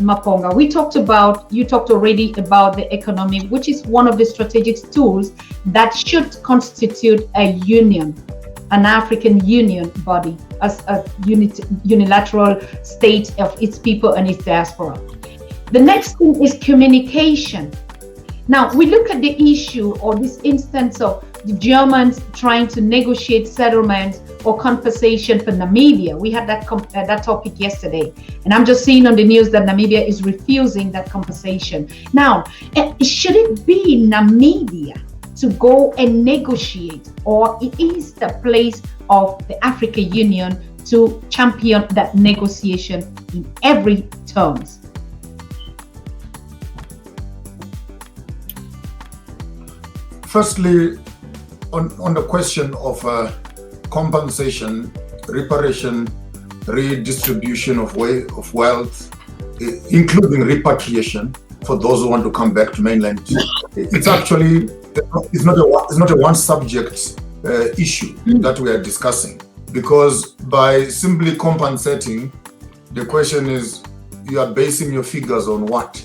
Maponga, you talked already about the economy, which is one of the strategic tools that should constitute a union, an African Union body, as a unilateral state of its people and its diaspora. The next thing is communication. Now, we look at the issue or this instance of the Germans trying to negotiate settlements or compensation for Namibia. We had that topic yesterday, and I'm just seeing on the news that Namibia is refusing that compensation. Now, should it be Namibia to go and negotiate, or it is the place of the African Union to champion that negotiation in every terms? Firstly, on the question of compensation, reparation, redistribution of wealth, including repatriation for those who want to come back to mainland, it's actually it's not a one subject issue that we are discussing, because by simply compensating, the question is, you are basing your figures on what?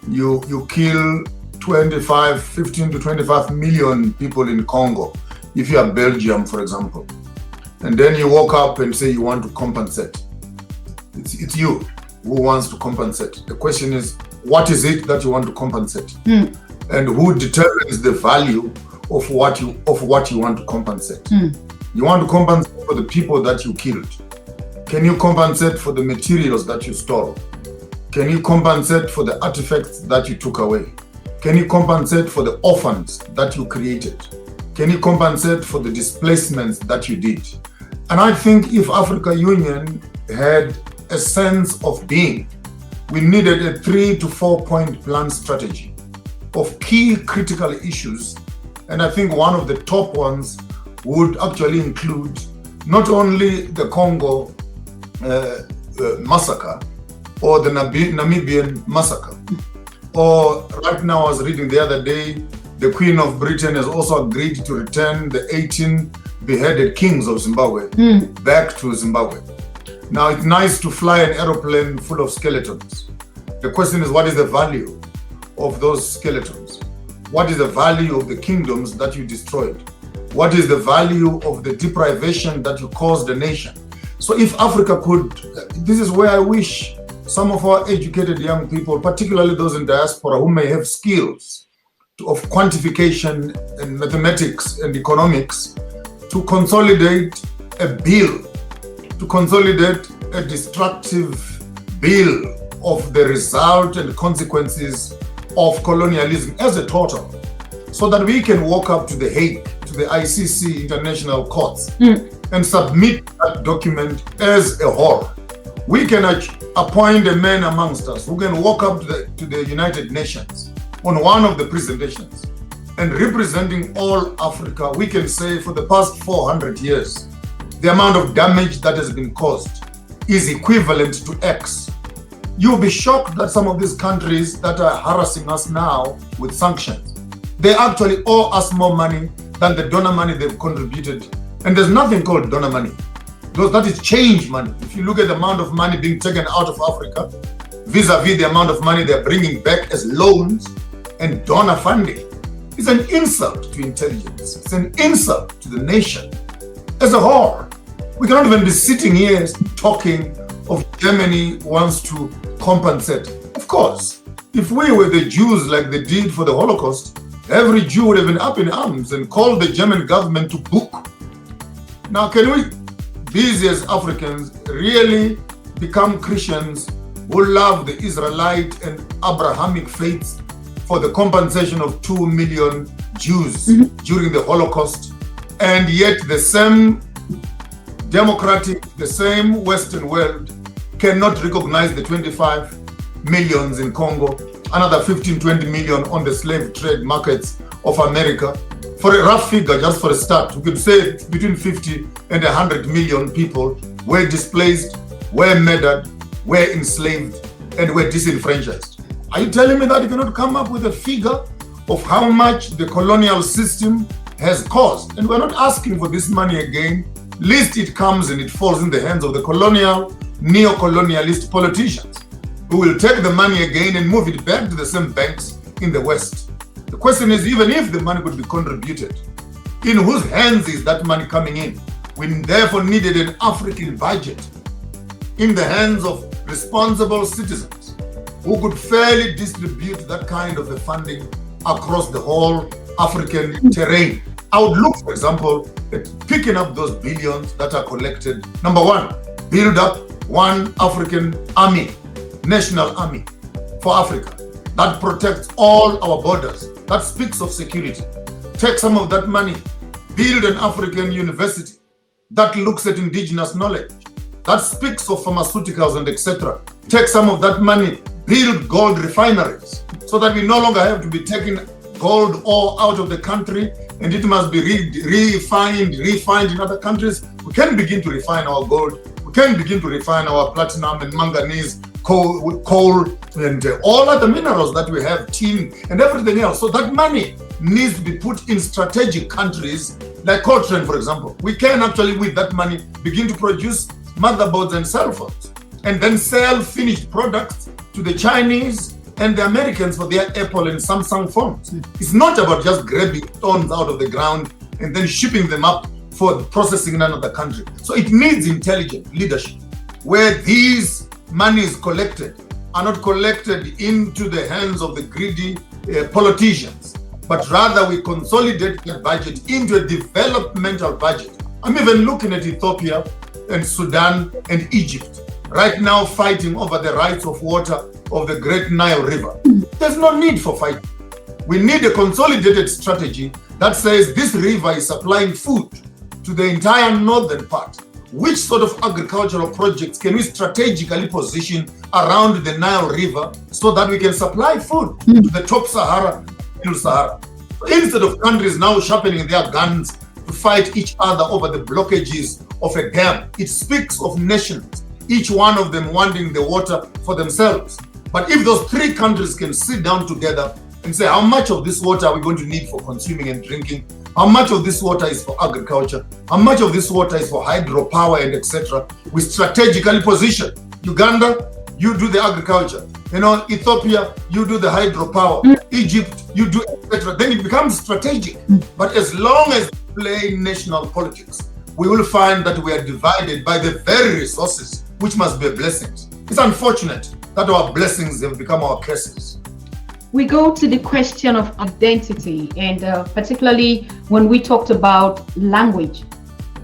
You kill 15 to 25 million people in Congo, if you are Belgium, for example, and then you walk up and say you want to compensate. It's you who wants to compensate. The question is, what is it that you want to compensate? And who determines the value of what you want to compensate? You want to compensate for the people that you killed. Can you compensate for the materials that you stole? Can you compensate for the artifacts that you took away? Can you compensate for the orphans that you created? Can you compensate for the displacements that you did? And I think if African Union had a sense of being, we needed a 3 to 4 point plan strategy of key critical issues. And I think one of the top ones would actually include not only the Congo massacre or the Namibian massacre, or right now I was reading the other day, the Queen of Britain has also agreed to return the 18 beheaded kings of Zimbabwe back to Zimbabwe. Now, it's nice to fly an aeroplane full of skeletons. The question is, what is the value of those skeletons? What is the value of the kingdoms that you destroyed? What is the value of the deprivation that you caused the nation? So if Africa could, this is where I wish some of our educated young people, particularly those in diaspora who may have skills of quantification and mathematics and economics, to consolidate a bill, to consolidate a destructive bill of the result and consequences of colonialism as a total, so that we can walk up to The Hague, to the ICC international courts, and submit that document as a whole. We can appoint a man amongst us who can walk up to the United Nations on one of the presentations, and representing all Africa, we can say for the past 400 years, the amount of damage that has been caused is equivalent to X. You'll be shocked that some of these countries that are harassing us now with sanctions, they actually owe us more money than the donor money they've contributed. And there's nothing called donor money. That is change money. If you look at the amount of money being taken out of Africa vis-a-vis the amount of money they're bringing back as loans and donor funding, it's an insult to intelligence. It's an insult to the nation as a whole. We cannot even be sitting here talking of Germany wants to compensate. Of course, if we were the Jews like they did for the Holocaust, every Jew would have been up in arms and called the German government to book. Now, can we, these as Africans, really become Christians who love the Israelite and Abrahamic faiths for the compensation of 2 million Jews during the Holocaust, and yet the same democratic, the same Western world cannot recognize the 25 millions in Congo, another 15, 20 million on the slave trade markets of America. For a rough figure, just for a start, we could say between 50 and 100 million people were displaced, were murdered, were enslaved, and were disenfranchised. Are you telling me that you cannot come up with a figure of how much the colonial system has caused? And we're not asking for this money again, lest it comes and it falls in the hands of the colonial, neo-colonialist politicians. who will take the money again and move it back to the same banks in the West. The question is, even if the money could be contributed, in whose hands is that money coming in? We therefore needed an African budget in the hands of responsible citizens who could fairly distribute that kind of a funding across the whole African terrain. I would look, for example, at picking up those billions that are collected. Number one, build up one African army, national army for Africa that protects all our borders, that speaks of security. Take some of that money, build an African university that looks at indigenous knowledge, that speaks of pharmaceuticals and etc. Take some of that money, build gold refineries, so that we no longer have to be taking gold ore out of the country and it must be refined in other countries. We can begin to refine our gold. We can begin to refine our platinum and manganese, coal and all other minerals that we have, tin and everything else. So that money needs to be put in strategic countries like Colonial, for example. We can actually, with that money, begin to produce motherboards and cell phones and then sell finished products to the Chinese and the Americans for their Apple and Samsung phones. It's not about just grabbing stones out of the ground and then shipping them up for processing in another country. So it needs intelligent leadership where these monies collected are not collected into the hands of the greedy politicians, but rather we consolidate the budget into a developmental budget. I'm even looking at Ethiopia and Sudan and Egypt right now fighting over the rights of water of the Great Nile River. There's no need for fighting. We need a consolidated strategy that says this river is supplying food to the entire northern part. Which sort of agricultural projects can we strategically position around the Nile River so that we can supply food to the top Sahara, Middle Sahara? Instead of countries now sharpening their guns to fight each other over the blockages of a dam, it speaks of nations, each one of them wanting the water for themselves. But if those three countries can sit down together and say, how much of this water are we going to need for consuming and drinking? How much of this water is for agriculture? How much of this water is for hydropower and etc.? We strategically position. Uganda, you do the agriculture. Ethiopia, you do the hydropower. Egypt, you do etc. Then it becomes strategic. But as long as we play national politics, we will find that we are divided by the very resources, which must be blessings. It's unfortunate that our blessings have become our curses. We go to the question of identity, and particularly when we talked about language.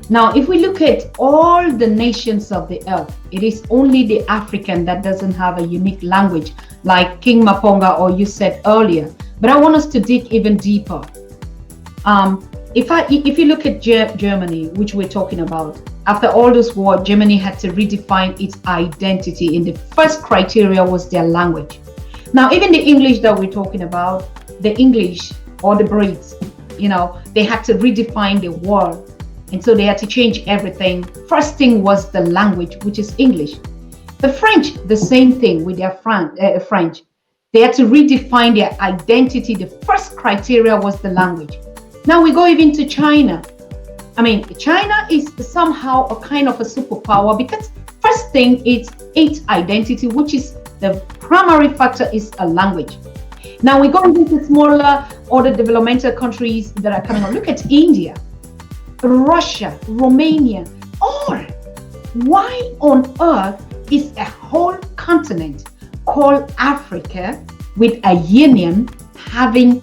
Now, if we look at all the nations of the earth, it is only the African that doesn't have a unique language, like King Maponga or you said earlier. But I want us to dig even deeper. If you look at Germany, which we're talking about, after all those wars, Germany had to redefine its identity, and the first criteria was their language. Now, even the English that we're talking about, the English or the Brits, they had to redefine the world. And so they had to change everything. First thing was the language, which is English. The French, the same thing with their French. They had to redefine their identity. The first criteria was the language. Now we go even to China. China is somehow a kind of a superpower because first thing is its identity, which is the primary factor is a language. Now we go into smaller other developmental countries that are coming up. Look at India, Russia, Romania, all. Why on earth is a whole continent called Africa with a union having,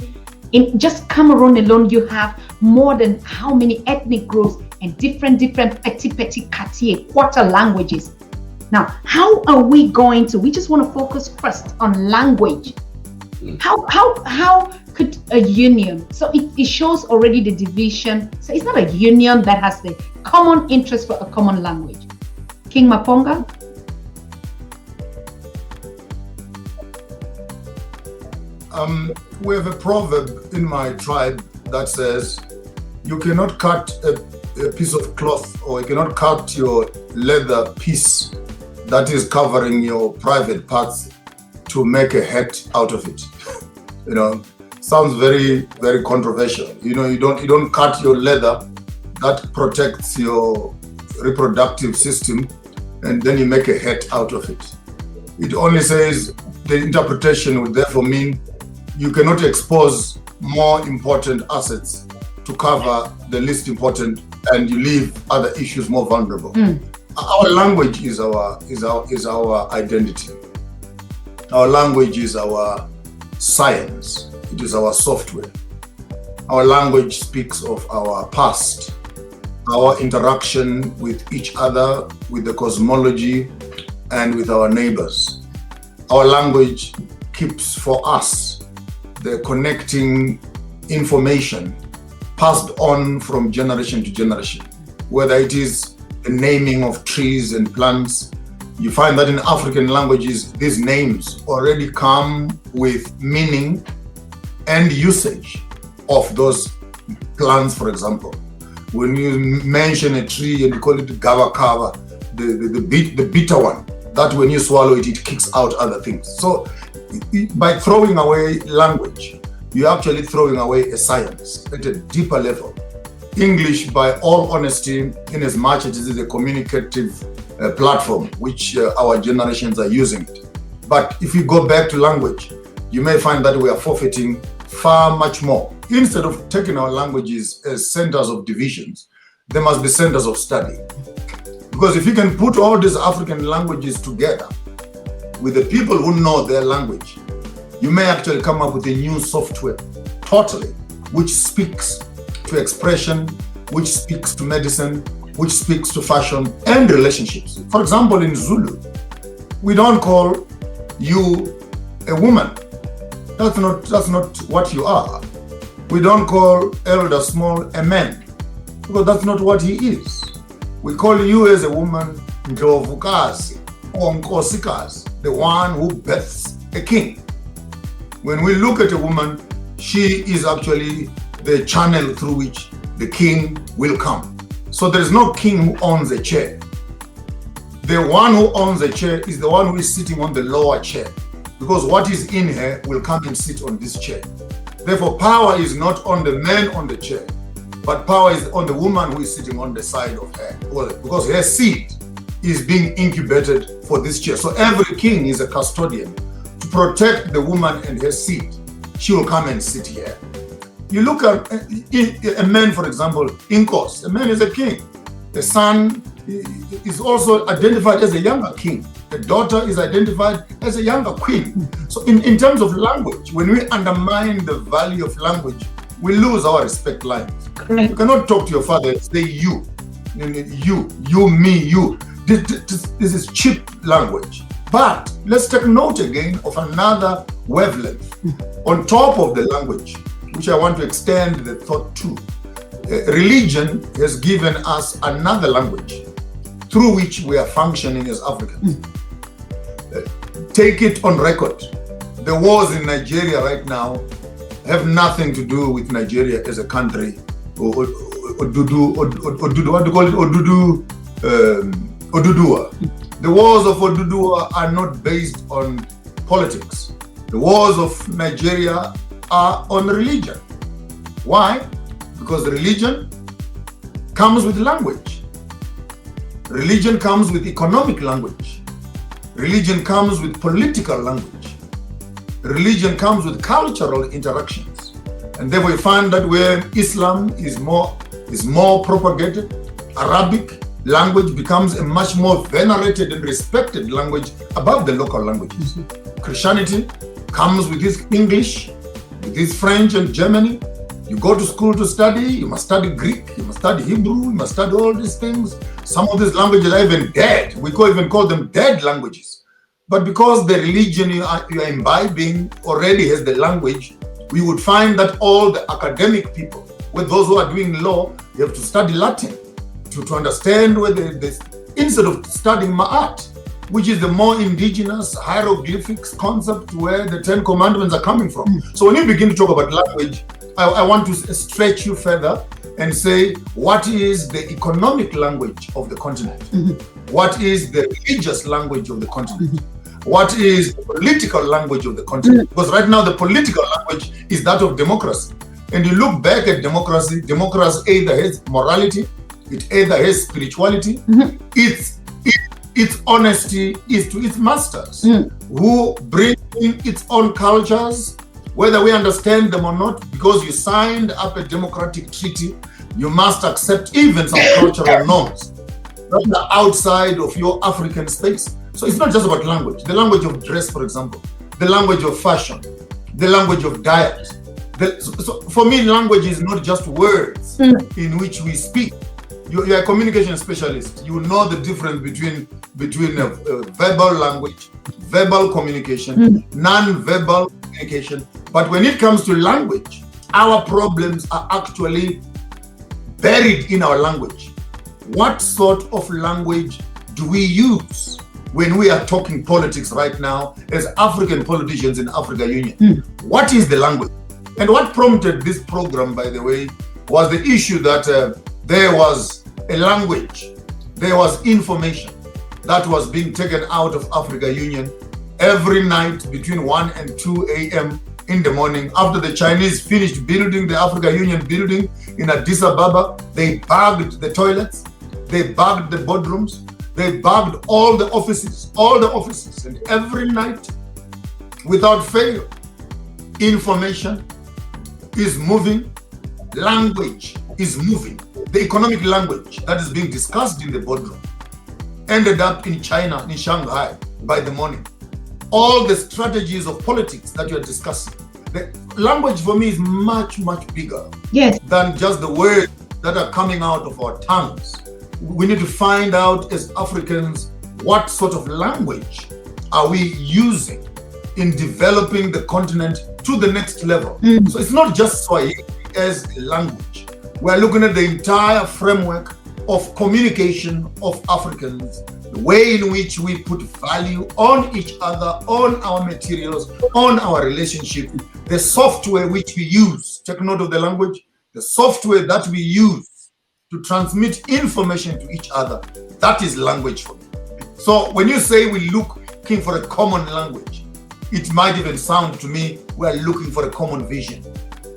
in just Cameroon alone, you have more than how many ethnic groups and different petit quartier, quarter languages. Now, how are we going to, we just want to focus first on language. How could a union, so it shows already the division. So it's not a union that has the common interest for a common language. King Maponga? We have a proverb in my tribe that says, you cannot cut a piece of cloth, or you cannot cut your leather piece that is covering your private parts to make a hat out of it. Sounds very, very controversial. You don't cut your leather that protects your reproductive system and then you make a hat out of it. It only says the interpretation would therefore mean you cannot expose more important assets to cover the least important, and you leave other issues more vulnerable. Our language is our identity. Our language is our science. It is our software. Our language speaks of our past, our interaction with each other, with the cosmology, and with our neighbors. Our language keeps for us the connecting information passed on from generation to generation, whether it is the naming of trees and plants. You find that in African languages, these names already come with meaning and usage of those plants, for example. When you mention a tree and you call it gavakava, the bitter one, that when you swallow it, it kicks out other things. So by throwing away language, you're actually throwing away a science at a deeper level. English, by all honesty, in as much as it is a communicative platform, which our generations are using it. But if you go back to language, you may find that we are forfeiting far much more. Instead of taking our languages as centers of divisions, there must be centers of study. Because if you can put all these African languages together with the people who know their language, you may actually come up with a new software, totally, which speaks to expression, which speaks to medicine, which speaks to fashion and relationships. For example, in Zulu, we don't call you a woman. That's not what you are. We don't call Elder Small a man, because that's not what he is. We call you as a woman Ndlovukazi or Nkosikazi, the one who births a king. When we look at a woman, she is actually the channel through which the king will come. So there is no king who owns a chair. The one who owns a chair is the one who is sitting on the lower chair, because what is in her will come and sit on this chair. Therefore, power is not on the man on the chair, but power is on the woman who is sitting on the side of her, because her seed is being incubated for this chair. So every king is a custodian to protect the woman and her seed. She will come and sit here. You look at a man, for example, Inkos. A man is a king. The son is also identified as a younger king. The daughter is identified as a younger queen. So in terms of language, when we undermine the value of language, we lose our respect lines. You cannot talk to your father and say you, me, you. This is cheap language. But let's take note again of another wavelength on top of the language, which I want to extend the thought to. Religion has given us another language through which we are functioning as Africans. Take it on record. The wars in Nigeria right now have nothing to do with Nigeria as a country, or Oduduwa. The wars of Oduduwa are not based on politics. The wars of Nigeria are on religion. Why? Because religion comes with language. Religion comes with economic language. Religion comes with political language. Religion comes with cultural interactions. And therefore we find that where Islam is more propagated, Arabic language becomes a much more venerated and respected language above the local languages. Christianity comes with its English, with its French and Germany. You go to school to study, you must study Greek, you must study Hebrew, you must study all these things. Some of these languages are even dead. We even call them dead languages. But because the religion you are imbibing already has the language, we would find that all the academic people, with those who are doing law, you have to study Latin to understand whether instead of studying Ma'at, which is the more indigenous hieroglyphics concept where the 10 commandments are coming from. So when you begin to talk about language, I want to stretch you further and say, what is the economic language of the continent? What is the religious language of the continent? What is the political language of the continent? Because right now the political language is that of democracy. And you look back at democracy, democracy either has morality, it either has spirituality, it's its honesty is to its masters, who bring in its own cultures, whether we understand them or not. Because you signed up a democratic treaty, you must accept even some cultural norms that are outside of your African space. So it's not just about language. The language of dress, for example, the language of fashion, the language of diet. So for me, language is not just words in which we speak. You're a communication specialist. You know the difference between a verbal language, verbal communication, non-verbal communication. But when it comes to language, our problems are actually buried in our language. What sort of language do we use when we are talking politics right now as African politicians in Africa Union? What is the language? And what prompted this program, by the way, was the issue that there was a language, there was information that was being taken out of Africa Union every night between 1 and 2 a.m. in the morning. After the Chinese finished building the Africa Union building in Addis Ababa, they bagged the toilets, they bagged the boardrooms, they bagged all the offices, and every night, without fail, information is moving, language is moving. The economic language that is being discussed in the boardroom ended up in China, in Shanghai, by the morning. All the strategies of politics that you're discussing. The language for me is much, much bigger than just the words that are coming out of our tongues. We need to find out as Africans, what sort of language are we using in developing the continent to the next level? So it's not just Swahili as a language. We're looking at the entire framework of communication of Africans, the way in which we put value on each other, on our materials, on our relationship, the software which we use. Take note of the language, the software that we use to transmit information to each other. That is language for me. So when you say we're looking for a common language, it might even sound to me we're looking for a common vision.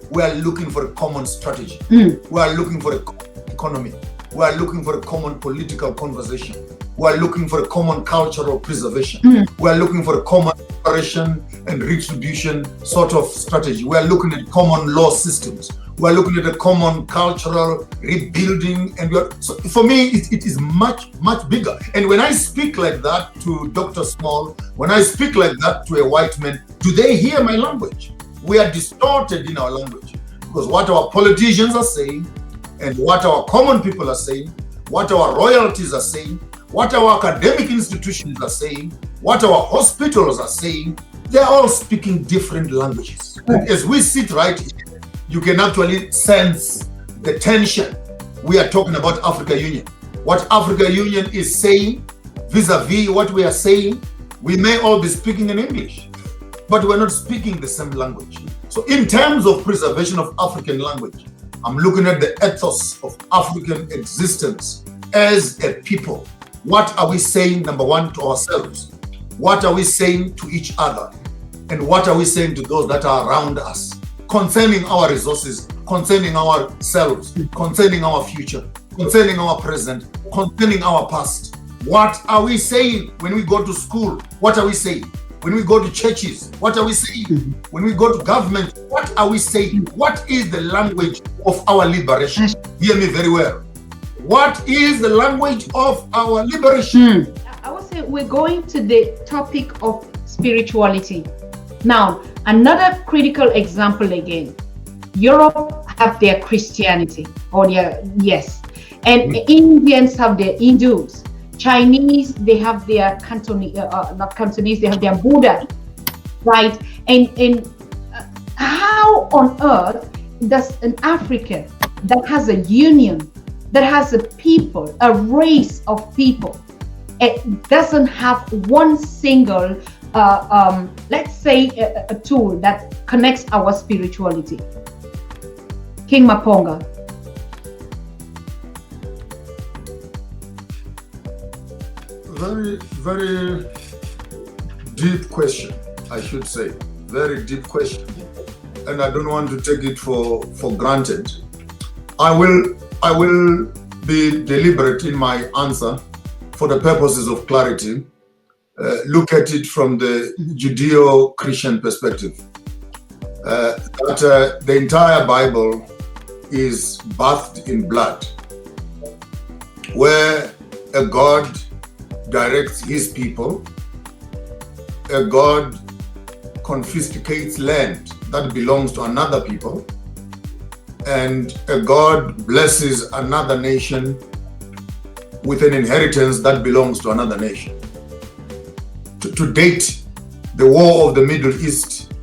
We are looking for a common strategy. We are looking for a common economy. We are looking for a common political conversation. We are looking for a common cultural preservation. We are looking for a common reparation and redistribution sort of strategy. We are looking at common law systems. We are looking at a common cultural rebuilding. And so for me, it is much, much bigger. And when I speak like that to Dr. Small, when I speak like that to a white man, do they hear my language? We are distorted in our language because what our politicians are saying and what our common people are saying, what our royalties are saying, what our academic institutions are saying, what our hospitals are saying, they're all speaking different languages. And as we sit right here, you can actually sense the tension. We are talking about Africa Union. What Africa Union is saying vis-a-vis what we are saying, we may all be speaking in English, but we're not speaking the same language. So in terms of preservation of African language, I'm looking at the ethos of African existence as a people. What are we saying, number one, to ourselves? What are we saying to each other? And what are we saying to those that are around us? Concerning our resources, concerning ourselves, concerning our future, concerning our present, concerning our past. What are we saying when we go to school? What are we saying? When we go to churches, what are we saying? When we go to government, what are we saying? What is the language of our liberation? Hear me very well. What is the language of our liberation? I would say we're going to the topic of spirituality. Now, another critical example again. Europe have their Christianity, and Indians have their Hindus. Chinese, they have their Cantonese, not Cantonese, they have their Buddha, right? And how on earth does an African that has a union, that has a people, a race of people, it doesn't have one single, let's say, a tool that connects our spirituality? King Maponga. Very, very deep question, I should say. Very deep question. And I don't want to take it for granted. I will be deliberate in my answer for the purposes of clarity, look at it from the Judeo-Christian perspective. That the entire Bible is bathed in blood, where a God directs his people, a God confiscates land that belongs to another people, and a God blesses another nation with an inheritance that belongs to another nation. To date, the war of the Middle East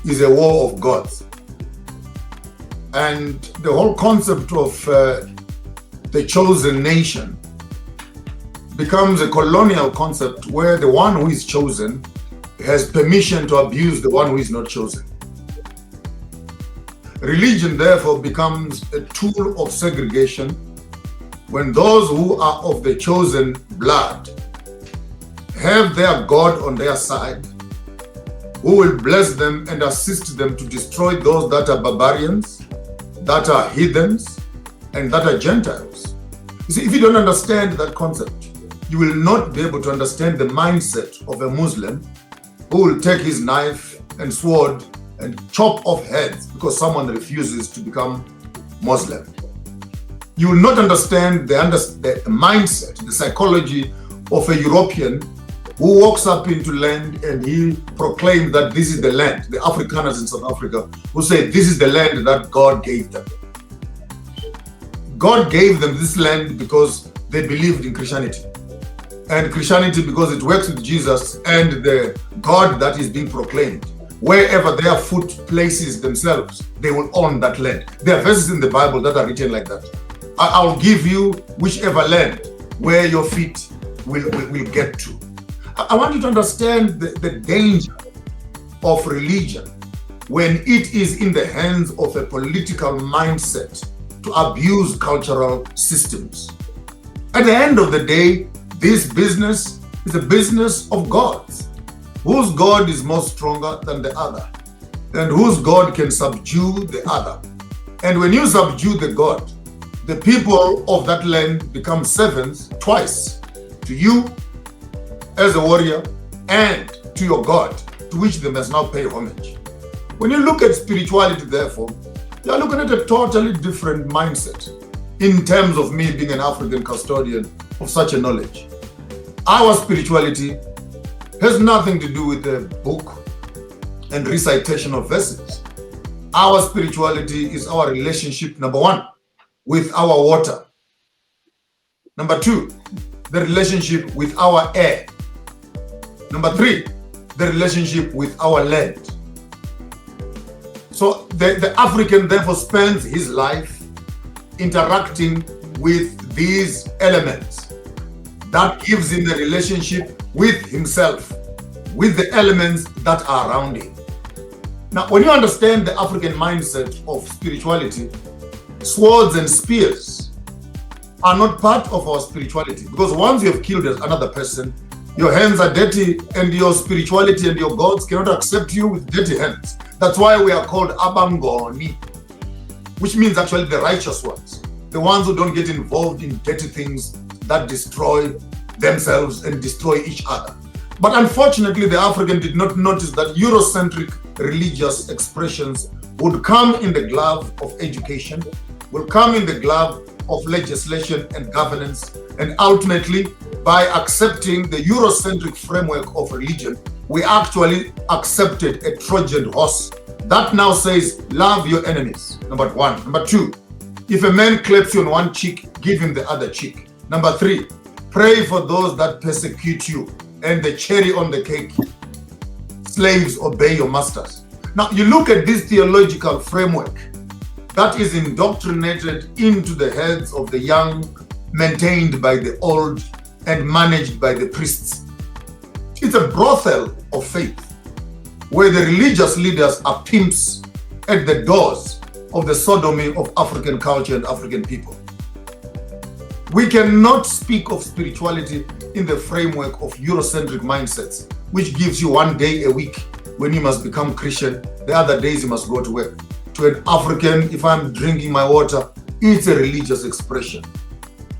is a war of gods. And the whole concept of the chosen nation becomes a colonial concept where the one who is chosen has permission to abuse the one who is not chosen. Religion, therefore, becomes a tool of segregation when those who are of the chosen blood have their God on their side, who will bless them and assist them to destroy those that are barbarians, that are heathens, and that are Gentiles. You see, if you don't understand that concept, you will not be able to understand the mindset of a Muslim who will take his knife and sword and chop off heads because someone refuses to become Muslim. You will not understand the mindset, the psychology of a European who walks up into land and he proclaims that this is the land, the Afrikaners in South Africa, who say this is the land that God gave them. God gave them this land because they believed in Christianity. And Christianity because it works with Jesus and the God that is being proclaimed. Wherever their foot places themselves, they will own that land. There are verses in the Bible that are written like that. I'll give you whichever land where your feet will get to. I want you to understand the danger of religion when it is in the hands of a political mindset to abuse cultural systems. At the end of the day, this business is a business of gods. Whose God is more stronger than the other, and whose God can subdue the other. And when you subdue the God, the people of that land become servants twice, to you as a warrior and to your God, to which they must now pay homage. When you look at spirituality, therefore, you're looking at a totally different mindset in terms of me being an African custodian of such a knowledge. Our spirituality has nothing to do with a book and recitation of verses. Our spirituality is our relationship, number one, with our water. Number two, the relationship with our air. Number three, the relationship with our land. So the African therefore spends his life interacting with these elements. That gives him the relationship with himself, with the elements that are around him. Now, when you understand the African mindset of spirituality, swords and spears are not part of our spirituality, because once you have killed another person, your hands are dirty and your spirituality and your gods cannot accept you with dirty hands. That's why we are called Abangoni, which means actually the righteous ones, the ones who don't get involved in dirty things that destroy themselves and destroy each other. But unfortunately, the African did not notice that Eurocentric religious expressions would come in the glove of education, will come in the glove of legislation and governance, and ultimately, by accepting the Eurocentric framework of religion, we actually accepted a Trojan horse that now says, love your enemies, number one. Number two, if a man claps you on one cheek, give him the other cheek. Number three, pray for those that persecute you. And the cherry on the cake, slaves, obey your masters. Now, you look at this theological framework that is indoctrinated into the heads of the young, maintained by the old, and managed by the priests. It's a brothel of faith, where the religious leaders are pimps at the doors of the sodomy of African culture and African people. We cannot speak of spirituality in the framework of Eurocentric mindsets, which gives you one day a week when you must become Christian, the other days you must go to work. To an African, if I'm drinking my water, it's a religious expression.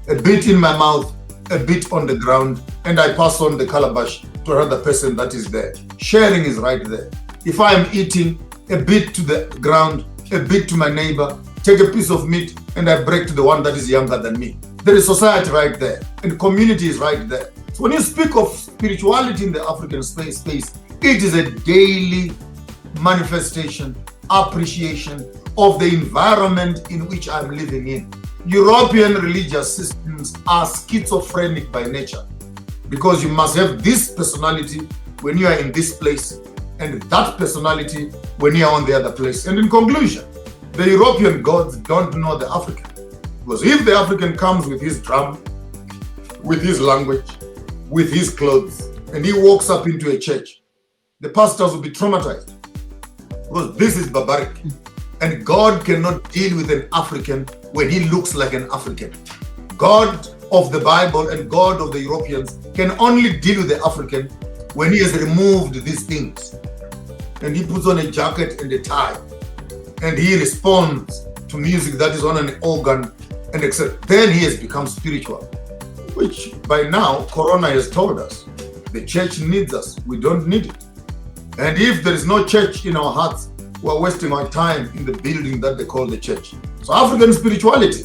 A bit in my mouth a bit on the ground, and I pass on the calabash to another person that is there. Sharing is right there. If I am eating, a bit to the ground, a bit to my neighbor, take a piece of meat, and I break to the one that is younger than me. There is society right there, and community is right there. So when you speak of spirituality in the African space, it is a daily manifestation, appreciation of the environment in which I'm living in. European religious systems are schizophrenic by nature, because you must have this personality when you are in this place and that personality when you are on the other place. And in conclusion, the European gods don't know the African. Because if the African comes with his drum, with his language, with his clothes, and he walks up into a church, the pastors will be traumatized. Because this is barbaric. And God cannot deal with an African when he looks like an African. God of the Bible and God of the Europeans can only deal with the African when he has removed these things. And he puts on a jacket and a tie. And he responds to music that is on an organ and etc. Then he has become spiritual. Which by now, Corona has told us. The church needs us. We don't need it. And if there is no church in our hearts, we're wasting our time in the building that they call the church. So African spirituality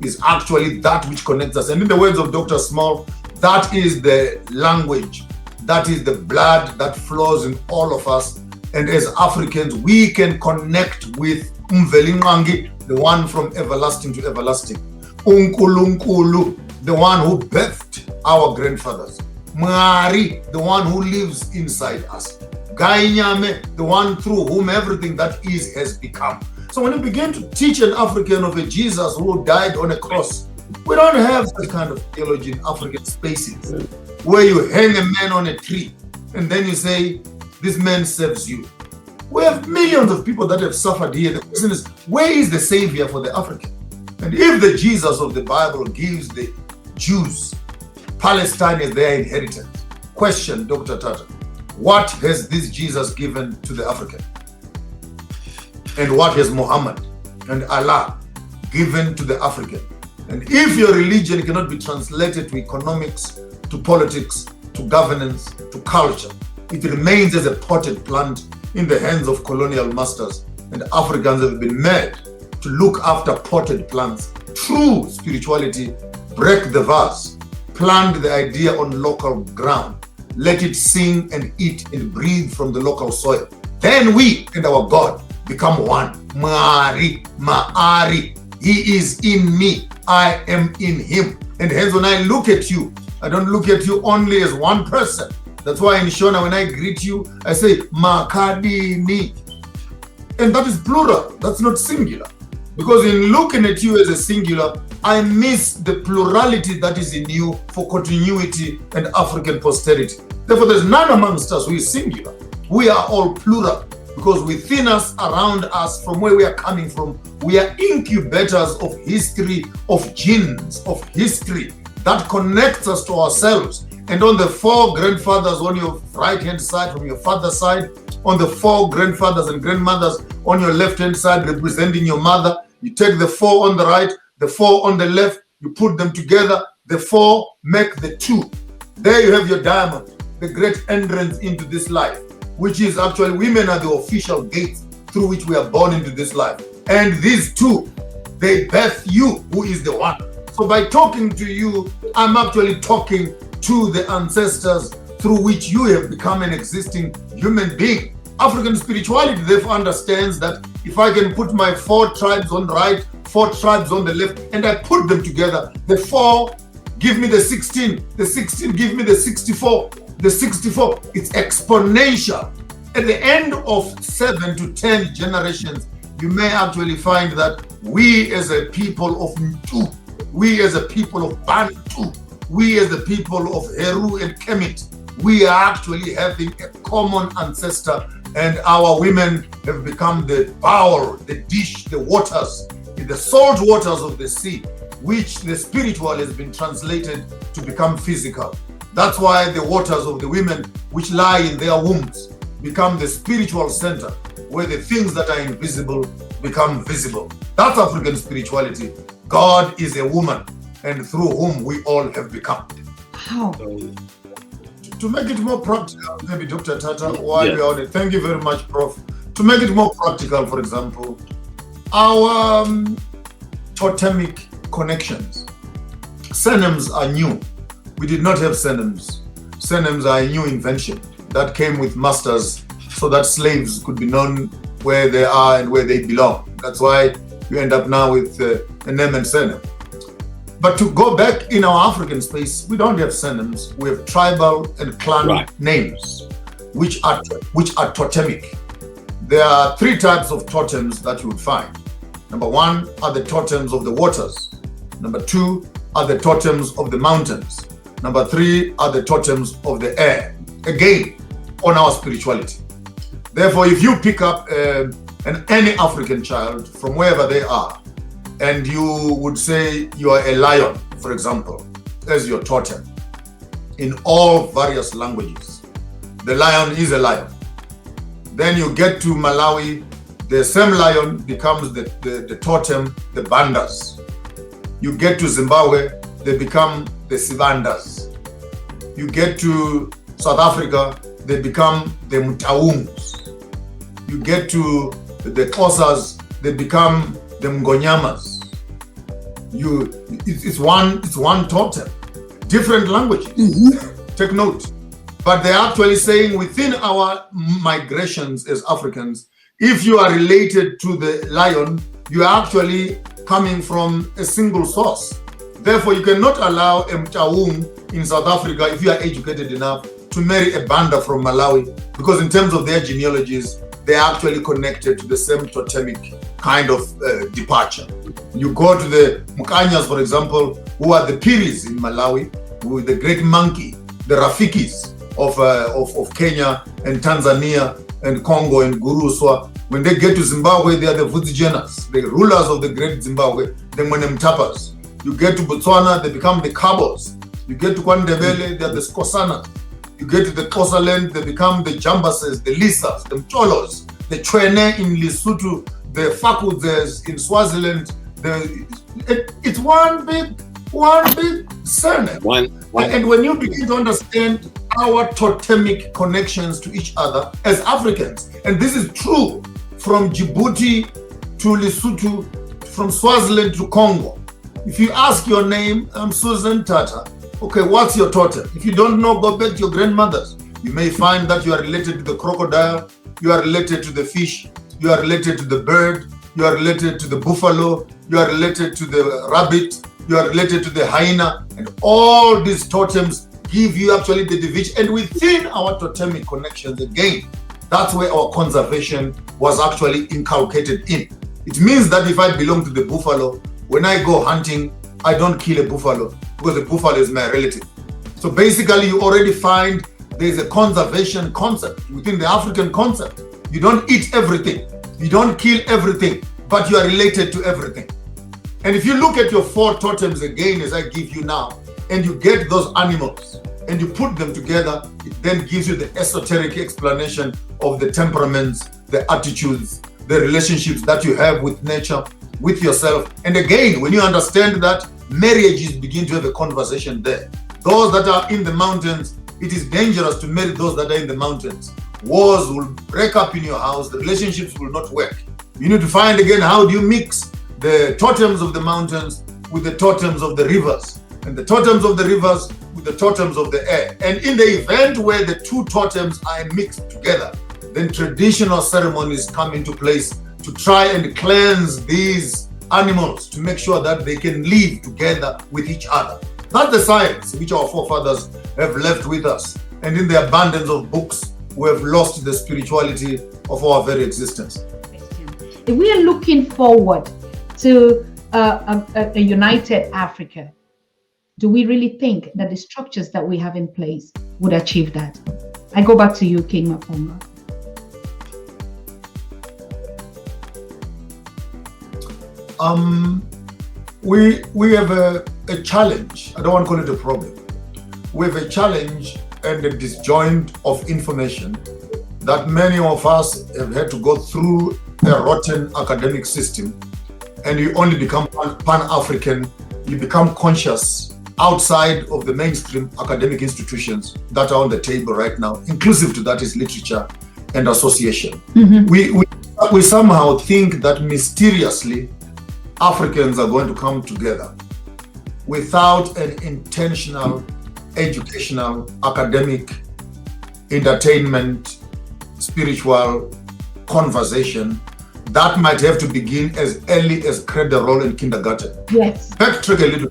is actually that which connects us. And in the words of Dr. Small, that is the language, that is the blood that flows in all of us. And as Africans, we can connect with Umvelingangi, the one from everlasting to everlasting. Unkulunkulu, the one who birthed our grandfathers. Mwari, the one who lives inside us. Gainyame, the one through whom everything that is has become. So when you begin to teach an African of a Jesus who died on a cross, we don't have that kind of theology in African spaces where you hang a man on a tree and then you say, this man serves you. We have millions of people that have suffered here. The question is, where is the savior for the African? And if the Jesus of the Bible gives the Jews Palestine as their inheritance, question, Dr. Tata, what has this Jesus given to the African? And what has Muhammad and Allah given to the African? And if your religion cannot be translated to economics, to politics, to governance, to culture, it remains as a potted plant in the hands of colonial masters. And Africans have been made to look after potted plants. True spirituality, break the vase, plant the idea on local ground. Let it sing and eat and breathe from the local soil. Then we and our God become one. Maari, Maari. He is in me. I am in him. And hence when I look at you, I don't look at you only as one person. That's why in Shona, when I greet you, I say, Makadini. And that is plural. That's not singular. Because in looking at you as a singular, I miss the plurality that is in you for continuity and African posterity. Therefore, there's none amongst us who is singular. We are all plural because within us, around us, from where we are coming from, we are incubators of history, of genes, of history that connects us to ourselves. And on the four grandfathers on your right-hand side, from your father's side, on the four grandfathers and grandmothers on your left-hand side, representing your mother, you take the four on the right, the four on the left, you put them together, the four make the two. There you have your diamond, the great entrance into this life, which is actually women are the official gates through which we are born into this life. And these two, they birth you, who is the one. So by talking to you, I'm actually talking to the ancestors through which you have become an existing human being. African spirituality therefore understands that if I can put my four tribes on the right, four tribes on the left, and I put them together, the four give me the 16, the 16 give me the 64, the 64, it's exponential. At the end of 7 to 10 generations, you may actually find that we as a people of Ntu, we as a people of Bantu, we as the people of Heru and Kemet, we are actually having a common ancestor, and our women have become the bowl, the dish, the waters, the salt waters of the sea, which the spiritual has been translated to become physical. That's why the waters of the women which lie in their wombs become the spiritual center, where the things that are invisible become visible. That's African spirituality. God is a woman. and through whom we all have become. How? To make it more practical, maybe Dr. Tata, while we're on it, thank you very much, Prof. To make it more practical, for example, our totemic connections. Surnames are new. We did not have surnames. Surnames are a new invention that came with masters so that slaves could be known where they are and where they belong. That's why you end up now with a name and surname. But to go back in our African space, we don't have surnames. We have tribal and clan names, which are totemic. There are 3 types of totems that you would find. Number 1 are the totems of the waters. Number 2 are the totems of the mountains. Number 3 are the totems of the air. Again, on our spirituality. Therefore, if you pick up any African child from wherever they are, and you would say you are a lion, for example, as your totem, in all various languages, the lion is a lion. Then you get to Malawi, the same lion becomes the totem, the bandas. You get to Zimbabwe, they become the sibandas. You get to South Africa, they become the mtaungs. You get to the Xhosas, they become the Mgonyamas. It's one totem, different languages. Take note. But they're actually saying within our migrations as Africans, if you are related to the lion, you are actually coming from a single source. Therefore, you cannot allow a Mtaung in South Africa, if you are educated enough, to marry a Banda from Malawi, because in terms of their genealogies, they are actually connected to the same totemic kind of departure. You go to the Mkanyas, for example, who are the Piris in Malawi, with the great monkey, the Rafikis of Kenya and Tanzania and Congo and Guruswa. When they get to Zimbabwe, they are the Vudzigenas, the rulers of the great Zimbabwe, the Mwenemtapas. You get to Botswana, they become the Kabos. You get to Kwandebele, they are the Skosana. You get to the Xhosa land, they become the Jambases, the Lisas, the Mcholos, the Chwene in Lesotho, the Fakudzes in Swaziland. It's one big surname. And when you begin to understand our totemic connections to each other as Africans, and this is true from Djibouti to Lesotho, from Swaziland to Congo. If you ask your name, I'm Susan Tata. Okay, what's your totem? If you don't know, go back to your grandmothers. You may find that you are related to the crocodile, you are related to the fish, you are related to the bird, you are related to the buffalo, you are related to the rabbit, you are related to the hyena, and all these totems give you actually the division. And within our totemic connections, again, that's where our conservation was actually inculcated in. It means that if I belong to the buffalo, when I go hunting, I don't kill a buffalo because the buffalo is my relative. So basically, you already find there's a conservation concept within the African concept. You don't eat everything, you don't kill everything, but you are related to everything. And if you look at your 4 totems again, as I give you now, and you get those animals and you put them together, it then gives you the esoteric explanation of the temperaments, the attitudes, the relationships that you have with nature, with yourself. And again, when you understand that, marriages begin to have a conversation there. Those that are in the mountains, it is dangerous to marry those that are in the mountains. Wars will break up in your house, the relationships will not work. You need to find again, how do you mix the totems of the mountains with the totems of the rivers, and the totems of the rivers with the totems of the air. And in the event where the 2 totems are mixed together, then traditional ceremonies come into place to try and cleanse these animals to make sure that they can live together with each other. That's the science which our forefathers have left with us. And in the abundance of books, we have lost the spirituality of our very existence. If we are looking forward to a united Africa, do we really think that the structures that we have in place would achieve that? I go back to you, King Maponga. We have a challenge. I don't want to call it a problem. We have a challenge and a disjoint of information that many of us have had to go through a rotten academic system, and you only become Pan-African you become conscious outside of the mainstream academic institutions that are on the table right now. Inclusive to that is literature and association. We somehow think that mysteriously Africans are going to come together without an intentional educational, academic, entertainment, spiritual conversation that might have to begin as early as cradle roll in kindergarten. Yes. Backtrack a little.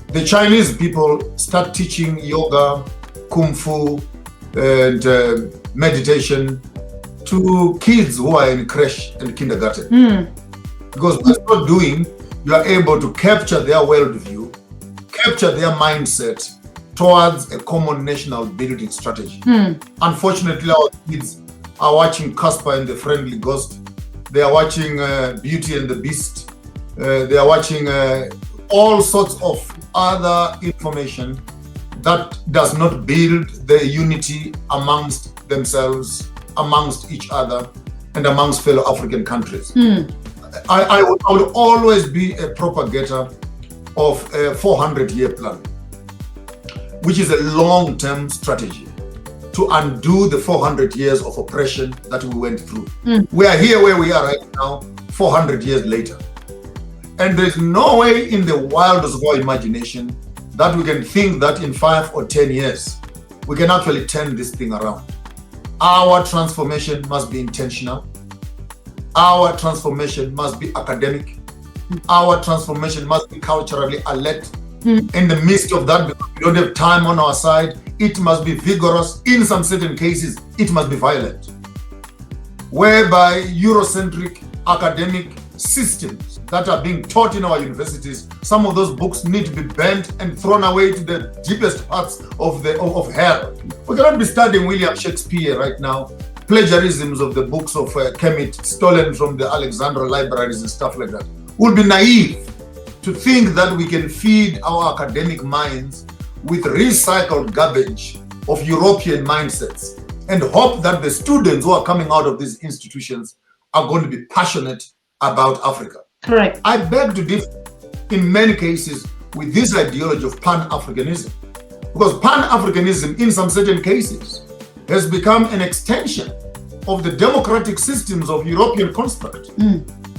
The Chinese people start teaching yoga, kung fu, and meditation to kids who are in creche and kindergarten. Because by so doing, you are able to capture their worldview, capture their mindset towards a common national building strategy. Unfortunately, our kids are watching Casper and the Friendly Ghost. They are watching Beauty and the Beast. They are watching all sorts of other information that does not build the unity amongst themselves, amongst each other, and amongst fellow African countries. I would always be a propagator of a 400-year plan, which is a long-term strategy to undo the 400 years of oppression that we went through. We are here where we are right now, 400 years later. And there's no way in the wildest of our imagination that we can think that in 5 or 10 years, we can actually turn this thing around. Our transformation must be intentional. Our transformation must be academic. Our transformation must be culturally alert. In the midst of that, because we don't have time on our side, it must be vigorous. In some certain cases, it must be violent. Whereby Eurocentric academic systems that are being taught in our universities, some of those books need to be banned and thrown away to the deepest parts of hell. We cannot be studying William Shakespeare right now, plagiarisms of the books of Kemet stolen from the Alexandra libraries and stuff like that. We'll be naive to think that we can feed our academic minds with recycled garbage of European mindsets and hope that the students who are coming out of these institutions are going to be passionate about Africa. Correct. I beg to differ in many cases with this ideology of Pan-Africanism, because Pan-Africanism in some certain cases has become an extension of the democratic systems of European construct.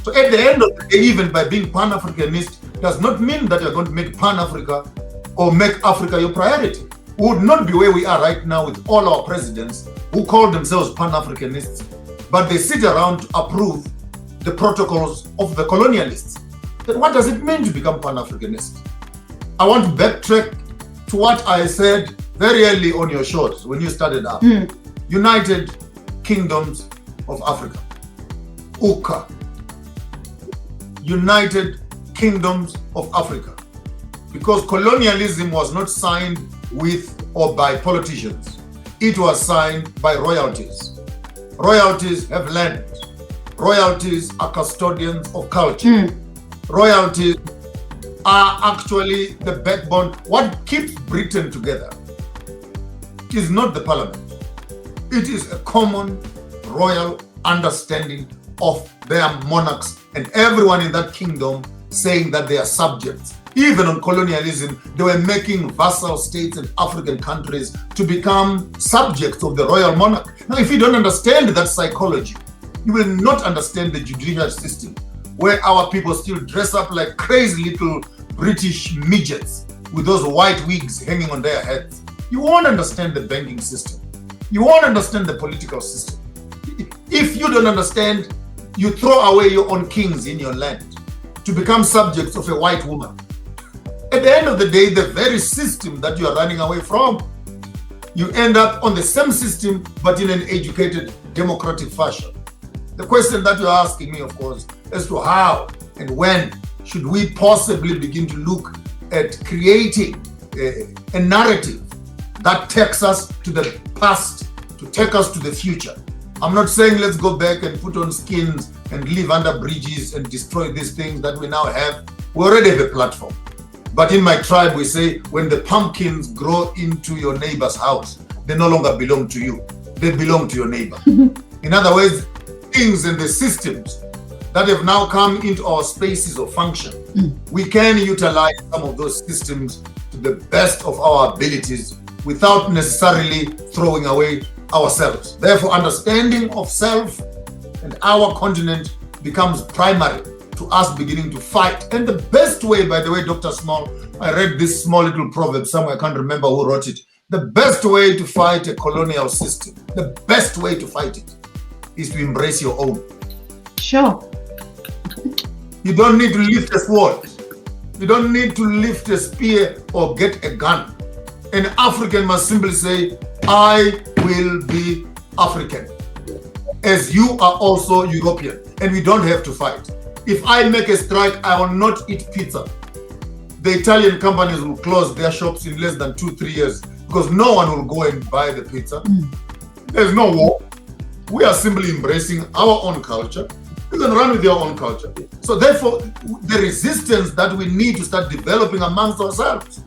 So at the end of the day, even by being Pan-Africanist does not mean that you're going to make Pan-Africa or make Africa your priority. We would not be where we are right now with all our presidents who call themselves Pan-Africanists, but they sit around to approve the protocols of the colonialists. Then what does it mean to become Pan-Africanist? I want to backtrack to what I said very early on your shows when you started up. United Kingdoms of Africa, UKA. United Kingdoms of Africa. Because colonialism was not signed with or by politicians. It was signed by royalties. Royalties have land. Royalties are custodians of culture. Royalties are actually the backbone. What keeps Britain together is not the parliament. It is a common royal understanding of their monarchs and everyone in that kingdom saying that they are subjects. Even on colonialism, they were making vassal states and African countries to become subjects of the royal monarch. Now, if you don't understand that psychology, you will not understand the judicial system, where our people still dress up like crazy little British midgets with those white wigs hanging on their heads. You won't understand the banking system. You won't understand the political system. If you don't understand, you throw away your own kings in your land to become subjects of a white woman. At the end of the day, the very system that you are running away from, you end up on the same system, but in an educated, democratic fashion. The question that you're asking me, of course, as to how and when should we possibly begin to look at creating a narrative that takes us to the past, to take us to the future. I'm not saying let's go back and put on skins and live under bridges and destroy these things that we now have. We already have a platform. But in my tribe, we say when the pumpkins grow into your neighbor's house, they no longer belong to you. They belong to your neighbor. In other words, things and the systems that have now come into our spaces of function, we can utilize some of those systems to the best of our abilities without necessarily throwing away ourselves. Therefore, understanding of self and our continent becomes primary to us beginning to fight. And the best way, by the way, Dr. Small, I read this small little proverb somewhere, I can't remember who wrote it. The best way to fight a colonial system, the best way to fight it is to embrace your own. Sure. You don't need to lift a sword. You don't need to lift a spear or get a gun. An African must simply say, I will be African, as you are also European, and we don't have to fight. If I make a strike, I will not eat pizza. The Italian companies will close their shops in less than 2-3 years because no one will go and buy the pizza. There's no war. We are simply embracing our own culture. You can run with your own culture. So therefore, the resistance that we need to start developing amongst ourselves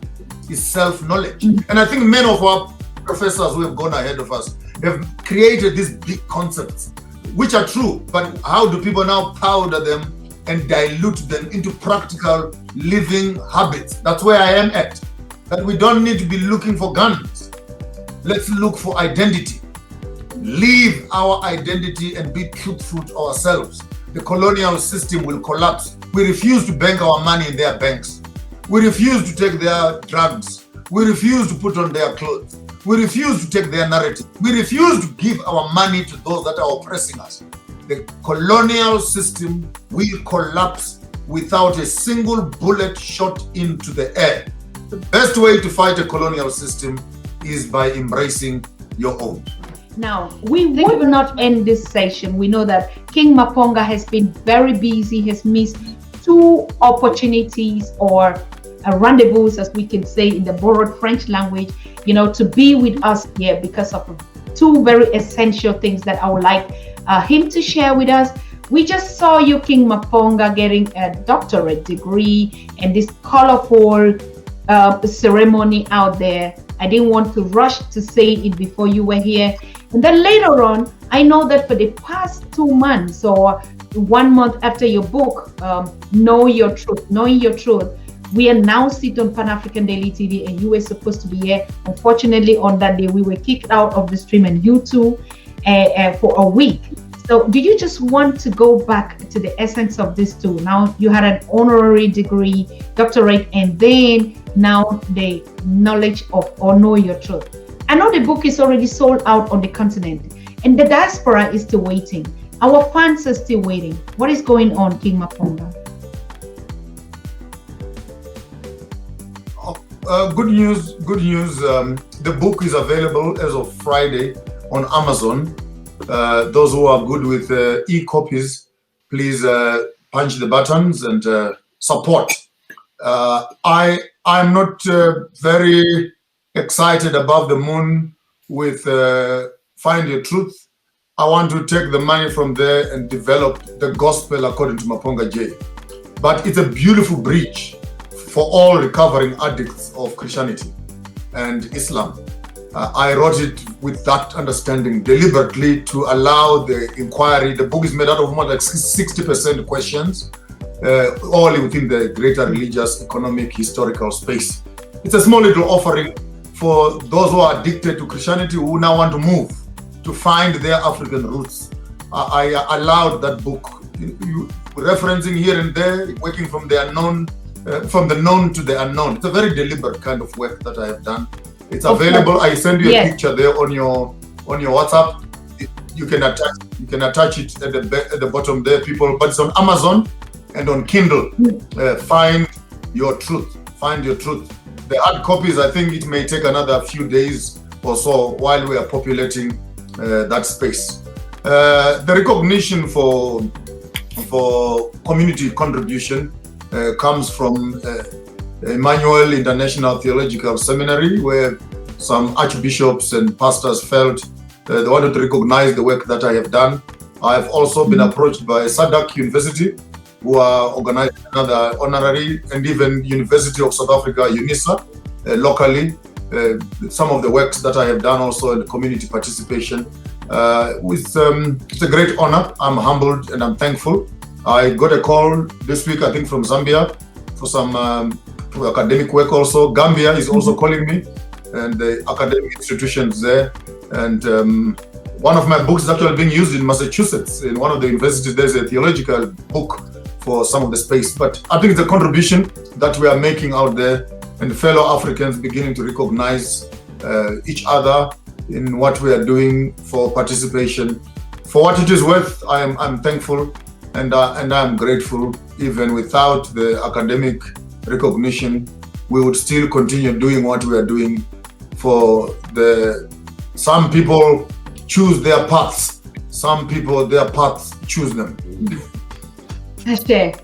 is self-knowledge. And I think many of our professors who have gone ahead of us have created these big concepts, which are true, but how do people now powder them and dilute them into practical living habits? That's where I am at. That we don't need to be looking for guns. Let's look for identity. Live our identity and be truthful to ourselves. The colonial system will collapse. We refuse to bank our money in their banks. We refuse to take their drugs. We refuse to put on their clothes. We refuse to take their narrative. We refuse to give our money to those that are oppressing us. The colonial system will collapse without a single bullet shot into the air. The best way to fight a colonial system is by embracing your own. Now, we will not end this session. We know that King Maponga has been very busy, has missed 2 opportunities or rendezvous, as we can say in the borrowed French language, to be with us here because of 2 very essential things that I would like him to share with us. We just saw you, King Maponga, getting a doctorate degree and this colorful ceremony out there. I didn't want to rush to say it before you were here. And then later on, I know that for the past 2 months or 1 month after your book, Knowing Your Truth, we announced it on Pan-African Daily TV and you were supposed to be here. Unfortunately, on that day, we were kicked out of the stream and you too for a week. So do you just want to go back to the essence of this too? Now you had an honorary degree, doctorate, and then now the knowledge of or Know Your Truth. I know the book is already sold out on the continent and the diaspora is still waiting. Our fans are still waiting. What is going on, King Maponga? Good news. The book is available as of Friday on Amazon. Those who are good with e-copies, please punch the buttons and support. I'm not very excited above the moon with Find Your Truth. I want to take the money from there and develop the gospel according to Maponga J. But it's a beautiful bridge for all recovering addicts of Christianity and Islam. I wrote it with that understanding deliberately to allow the inquiry. The book is made out of more than 60% questions, all within the greater religious, economic, historical space. It's a small little offering for those who are addicted to Christianity who now want to move, to find their African roots. I allowed that book, referencing here and there, working from the unknown, from the known to the unknown. It's a very deliberate kind of work that I have done. It's available. I send you a picture there on your WhatsApp. You can attach it at the bottom there, people. But it's on Amazon and on Kindle. Find Your Truth. Find Your Truth. The hard copies, I think it may take another few days or so while we are populating that space. The recognition for community contribution comes from Emmanuel International Theological Seminary, where some archbishops and pastors felt they wanted to recognize the work that I have done. I have also been approached by Sadak University, who are organizing another honorary, and even University of South Africa, UNISA, locally. Some of the works that I have done also in community participation. It's a great honor. I'm humbled and I'm thankful. I got a call this week, I think, from Zambia for some for academic work also. Gambia is also calling me, and the academic institutions there. And one of my books is actually being used in Massachusetts. In one of the universities, there's a theological book for some of the space. But I think it's a contribution that we are making out there, and fellow Africans beginning to recognize each other in what we are doing for participation. For what it is worth, I'm thankful and I'm grateful. Even without the academic recognition, we would still continue doing what we are doing. For some people choose their paths, some people their paths choose them. Okay.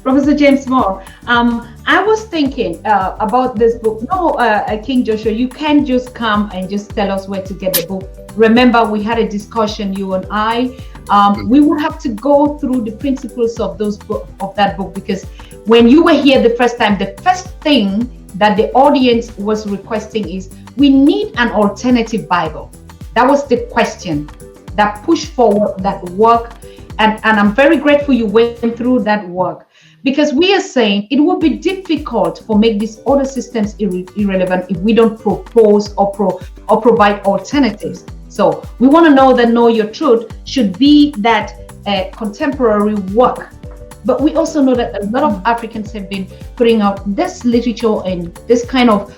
Professor James Moore, I was thinking about this book. No, King Joshua, you can't just come and just tell us where to get the book. Remember, we had a discussion, you and I. We would have to go through the principles of that book, because when you were here the first time, the first thing that the audience was requesting is, we need an alternative Bible. That was the question that pushed forward that work. And I'm very grateful you went through that work, because we are saying it will be difficult for make these other systems irrelevant if we don't propose or provide alternatives. So we want to know that Know Your Truth should be that contemporary work. But we also know that a lot of Africans have been putting out this literature and this kind of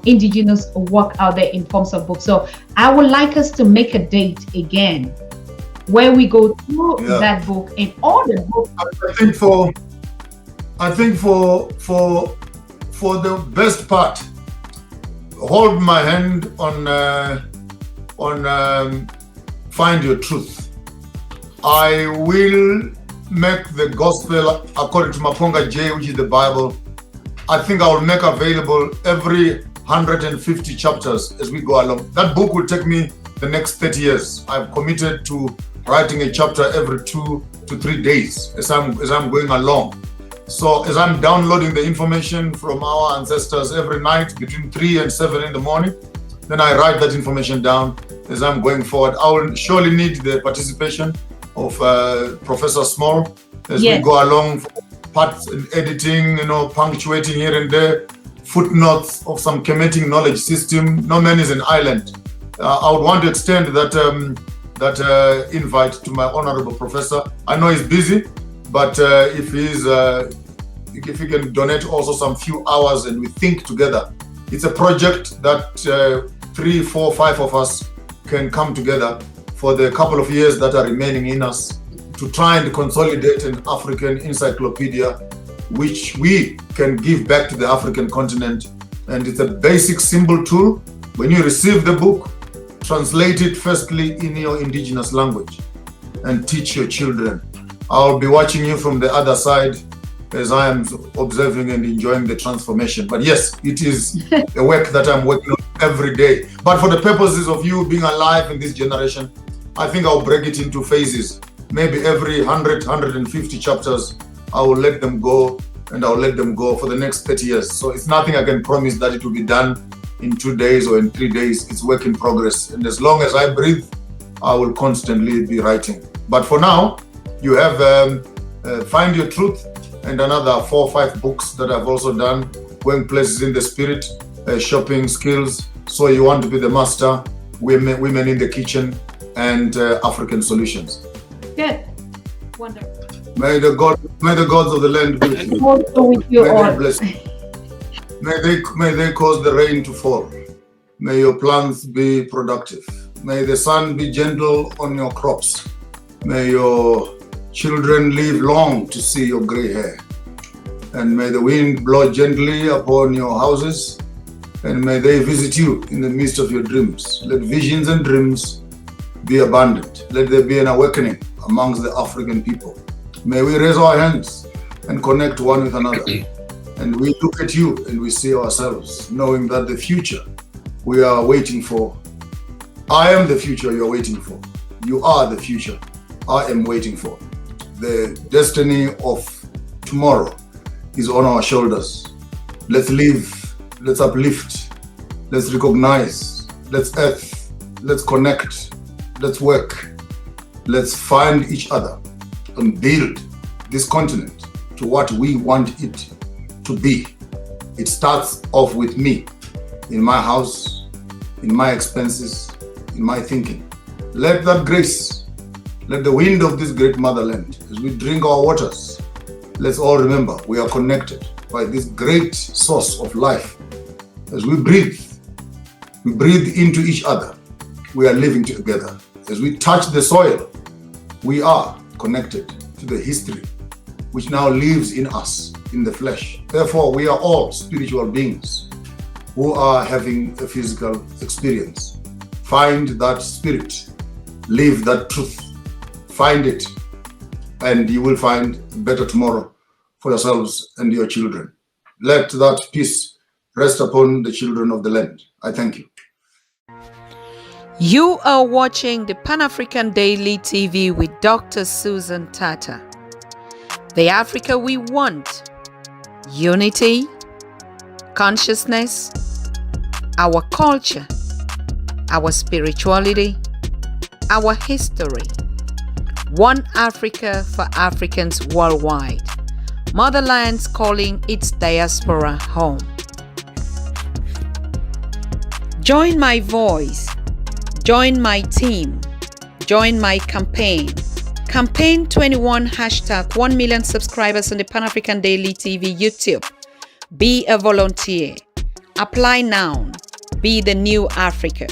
indigenous work out there in forms of books. So I would like us to make a date again where we go through that book and all the books. I think for the best part, hold my hand on Find Your Truth. I will make the gospel according to Maponga J, which is the Bible. I think I will make available every 150 chapters as we go along. That book will take me the next 30 years. I've committed to writing a chapter every 2 to 3 days as I'm going along. So as I'm downloading the information from our ancestors every night between 3 and 7 in the morning, then I write that information down as I'm going forward. I will surely need the participation of Professor Small as we go along, parts in editing, punctuating here and there, footnotes of some Kemetic knowledge system. No man is an island. I would want to extend that invite to my honorable professor. I know he's busy, but if he can donate also some few hours and we think together, it's a project that 3, 4, 5 of us can come together for the couple of years that are remaining in us to try and consolidate an African encyclopedia, which we can give back to the African continent. And it's a basic, simple tool. When you receive the book, translate it firstly in your indigenous language and teach your children. I'll be watching you from the other side as I am observing and enjoying the transformation. But yes, it is a work that I'm working on every day. But for the purposes of you being alive in this generation, I think I'll break it into phases. Maybe every 100, 150 chapters, I will let them go, and I'll let them go for the next 30 years. So it's nothing I can promise that it will be done in 2 days or in 3 days. It's work in progress. And as long as I breathe, I will constantly be writing. But for now, you have Find Your Truth and another 4 or 5 books that I've also done, Going Places in the Spirit, Shopping Skills, So You Want to Be the Master, Women in the Kitchen, and African Solutions. Good. Wonderful. May the gods of the land be with you. Also with you all. May they bless you. May they cause the rain to fall. May your plants be productive. May the sun be gentle on your crops. May your children live long to see your gray hair. And may the wind blow gently upon your houses. And may they visit you in the midst of your dreams. Let visions and dreams be abundant. Let there be an awakening amongst the African people. May we raise our hands and connect one with another. And we look at you and we see ourselves, knowing that the future we are waiting for. I am the future you're waiting for. You are the future I am waiting for. The destiny of tomorrow is on our shoulders. Let's live, let's uplift, let's recognize, let's earth, let's connect, let's work, let's find each other. and build this continent to what we want it to be. It starts off with me, in my house, in my expenses, in my thinking. Let that grace, let the wind of this great motherland, as we drink our waters, let's all remember we are connected by this great source of life. As we breathe into each other, we are living together. As we touch the soil, we are connected to the history which now lives in us, in the flesh. Therefore, we are all spiritual beings who are having a physical experience. Find that spirit, live that truth, find it, and you will find a better tomorrow for yourselves and your children. Let that peace rest upon the children of the land. I thank you. You are watching the Pan-African Daily TV with Dr. Susan Tata. The Africa we want: unity, consciousness, our culture, our spirituality, our history. One Africa for Africans worldwide. Motherland's calling its diaspora home. Join my voice. Join my team. Join my campaign. Campaign 21 hashtag 1 million subscribers on the Pan-African Daily TV YouTube. Be a volunteer. Apply now. Be the new Africa.